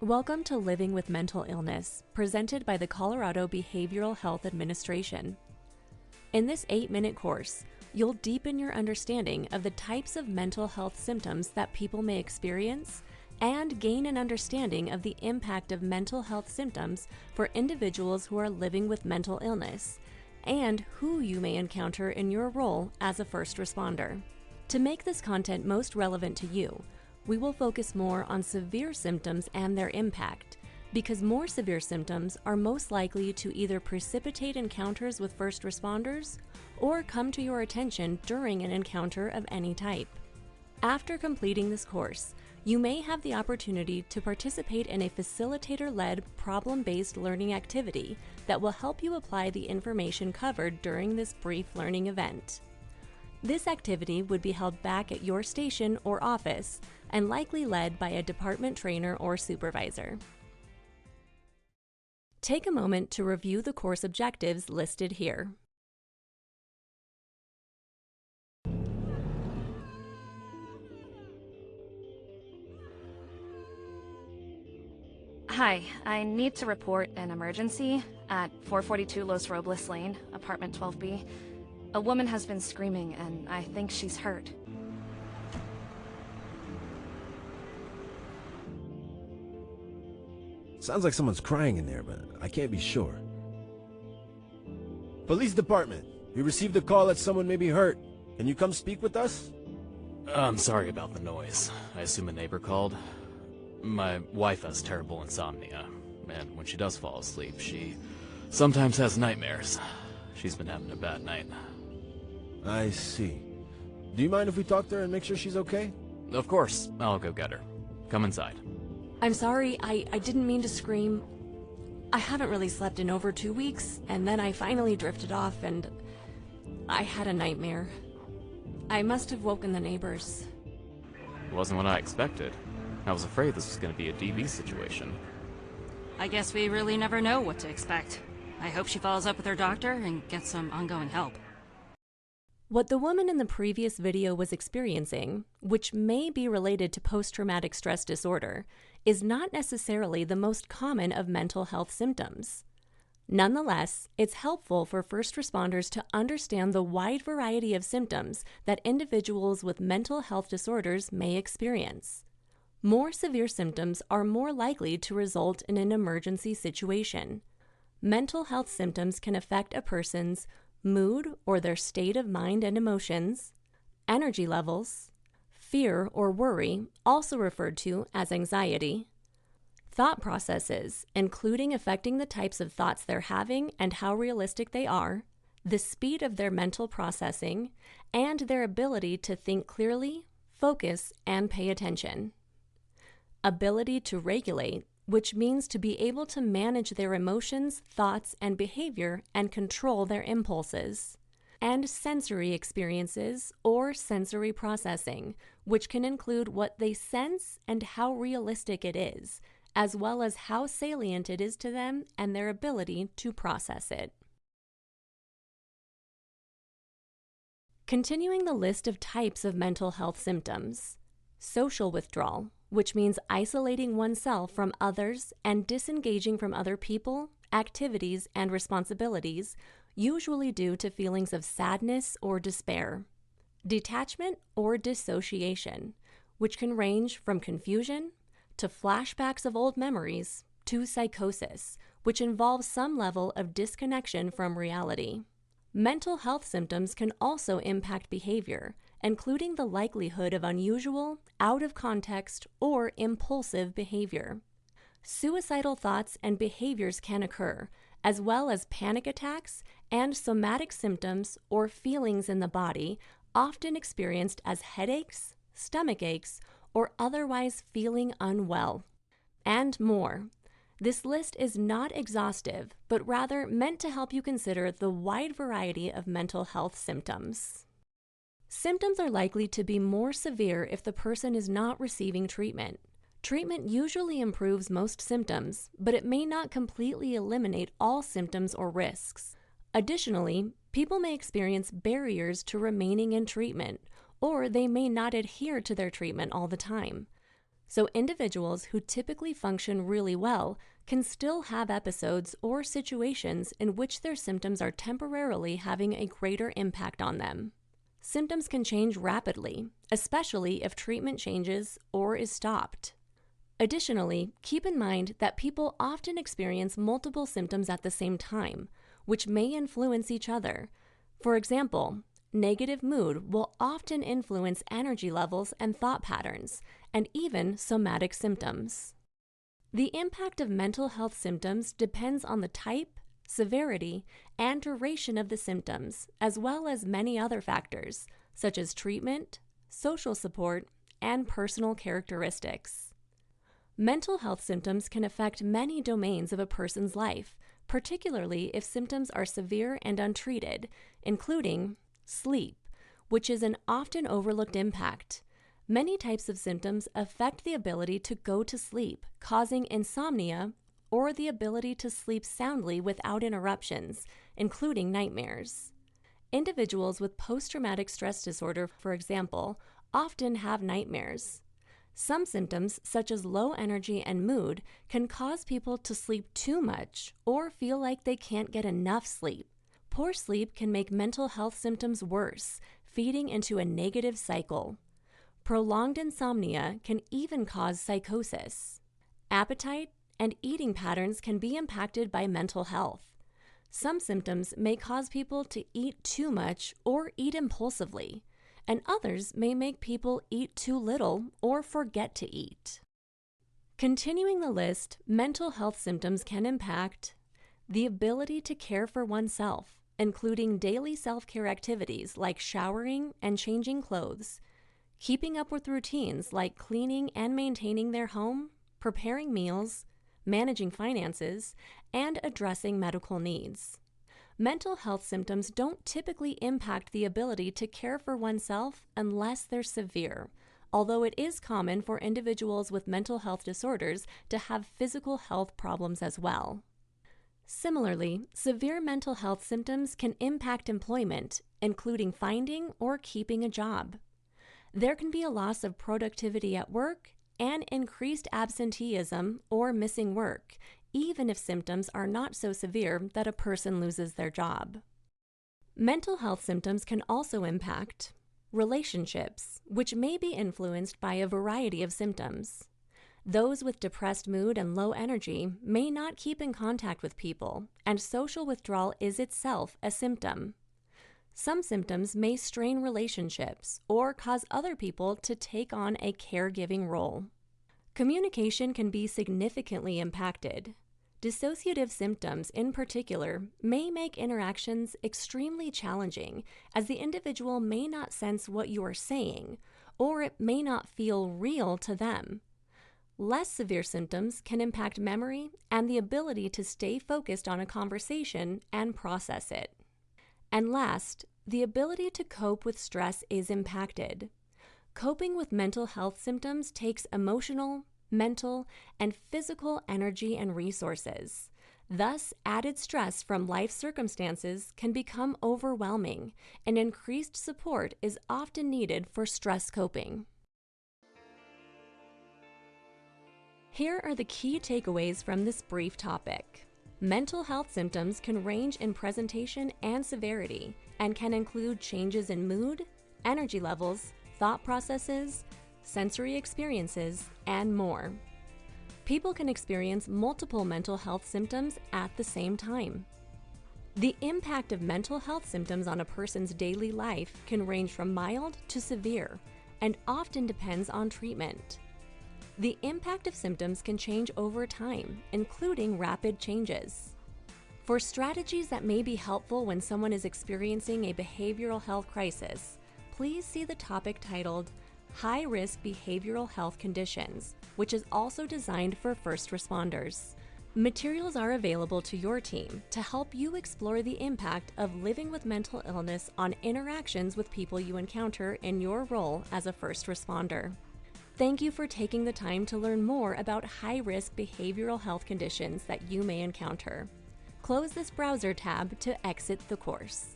Welcome to Living with Mental Illness, presented by the Colorado Behavioral Health Administration. In this 8-minute course, you'll deepen your understanding of the types of mental health symptoms that people may experience and gain an understanding of the impact of mental health symptoms for individuals who are living with mental illness and who you may encounter in your role as a first responder. To make this content most relevant to you, we will focus more on severe symptoms and their impact, because more severe symptoms are most likely to either precipitate encounters with first responders or come to your attention during an encounter of any type. After completing this course, you may have the opportunity to participate in a facilitator-led problem-based learning activity that will help you apply the information covered during this brief learning event. This activity would be held back at your station or office and likely led by a department trainer or supervisor. Take a moment to review the course objectives listed here. Hi, I need to report an emergency at 442 Los Robles Lane, apartment 12B. A woman has been screaming and I think she's hurt. Sounds like someone's crying in there, but I can't be sure. Police department, we received a call that someone may be hurt. Can you come speak with us? I'm sorry about the noise. I assume a neighbor called. My wife has terrible insomnia, and when she does fall asleep, she sometimes has nightmares. She's been having a bad night. I see. Do you mind if we talk to her and make sure she's okay? Of course, I'll go get her. Come inside. I'm sorry, I didn't mean to scream. I haven't really slept in over 2 weeks, and then I finally drifted off and I had a nightmare. I must have woken the neighbors. It wasn't what I expected. I was afraid this was going to be a DV situation. I guess we really never know what to expect. I hope she follows up with her doctor and gets some ongoing help. What the woman in the previous video was experiencing, which may be related to post-traumatic stress disorder, is not necessarily the most common of mental health symptoms. Nonetheless, it's helpful for first responders to understand the wide variety of symptoms that individuals with mental health disorders may experience. More severe symptoms are more likely to result in an emergency situation. Mental health symptoms can affect a person's mood or their state of mind and emotions, energy levels, fear or worry, also referred to as anxiety, thought processes, including affecting the types of thoughts they're having and how realistic they are, the speed of their mental processing, and their ability to think clearly, focus, and pay attention. Ability to regulate, which means to be able to manage their emotions, thoughts, and behavior and control their impulses. And sensory experiences or sensory processing, which can include what they sense and how realistic it is, as well as how salient it is to them and their ability to process it. Continuing the list of types of mental health symptoms. Social withdrawal, which means isolating oneself from others and disengaging from other people, activities, and responsibilities, usually due to feelings of sadness or despair. Detachment or dissociation, which can range from confusion to flashbacks of old memories to psychosis, which involves some level of disconnection from reality. Mental health symptoms can also impact behavior, including the likelihood of unusual, out-of-context, or impulsive behavior. Suicidal thoughts and behaviors can occur, as well as panic attacks and somatic symptoms or feelings in the body, often experienced as headaches, stomach aches, or otherwise feeling unwell, and more. This list is not exhaustive, but rather meant to help you consider the wide variety of mental health symptoms. Symptoms are likely to be more severe if the person is not receiving treatment. Treatment usually improves most symptoms, but it may not completely eliminate all symptoms or risks. Additionally, people may experience barriers to remaining in treatment, or they may not adhere to their treatment all the time. So individuals who typically function really well can still have episodes or situations in which their symptoms are temporarily having a greater impact on them. Symptoms can change rapidly, especially if treatment changes or is stopped. Additionally, keep in mind that people often experience multiple symptoms at the same time, which may influence each other. For example, negative mood will often influence energy levels and thought patterns, and even somatic symptoms. The impact of mental health symptoms depends on the type, severity, and duration of the symptoms, as well as many other factors, such as treatment, social support, and personal characteristics. Mental health symptoms can affect many domains of a person's life, particularly if symptoms are severe and untreated, including sleep, which is an often overlooked impact. Many types of symptoms affect the ability to go to sleep, causing insomnia or the ability to sleep soundly without interruptions, including nightmares. Individuals with post-traumatic stress disorder, for example, often have nightmares. Some symptoms, such as low energy and mood, can cause people to sleep too much or feel like they can't get enough sleep. Poor sleep can make mental health symptoms worse, feeding into a negative cycle. Prolonged insomnia can even cause psychosis. Appetite and eating patterns can be impacted by mental health. Some symptoms may cause people to eat too much or eat impulsively, and others may make people eat too little or forget to eat. Continuing the list, mental health symptoms can impact the ability to care for oneself, including daily self-care activities like showering and changing clothes, keeping up with routines like cleaning and maintaining their home, preparing meals, managing finances, and addressing medical needs. Mental health symptoms don't typically impact the ability to care for oneself unless they're severe, although it is common for individuals with mental health disorders to have physical health problems as well. Similarly, severe mental health symptoms can impact employment, including finding or keeping a job. There can be a loss of productivity at work and increased absenteeism or missing work, even if symptoms are not so severe that a person loses their job. Mental health symptoms can also impact relationships, which may be influenced by a variety of symptoms. Those with depressed mood and low energy may not keep in contact with people, and social withdrawal is itself a symptom. Some symptoms may strain relationships or cause other people to take on a caregiving role. Communication can be significantly impacted. Dissociative symptoms, in particular, may make interactions extremely challenging, as the individual may not sense what you are saying, or it may not feel real to them. Less severe symptoms can impact memory and the ability to stay focused on a conversation and process it. And last, the ability to cope with stress is impacted. Coping with mental health symptoms takes emotional, mental, and physical energy and resources. Thus, added stress from life circumstances can become overwhelming, and increased support is often needed for stress coping. Here are the key takeaways from this brief topic. Mental health symptoms can range in presentation and severity, and can include changes in mood, energy levels, thought processes, sensory experiences, and more. People can experience multiple mental health symptoms at the same time. The impact of mental health symptoms on a person's daily life can range from mild to severe, and often depends on treatment. The impact of symptoms can change over time, including rapid changes. For strategies that may be helpful when someone is experiencing a behavioral health crisis, please see the topic titled High-Risk Behavioral Health Conditions, which is also designed for first responders. Materials are available to your team to help you explore the impact of living with mental illness on interactions with people you encounter in your role as a first responder. Thank you for taking the time to learn more about high-risk behavioral health conditions that you may encounter. Close this browser tab to exit the course.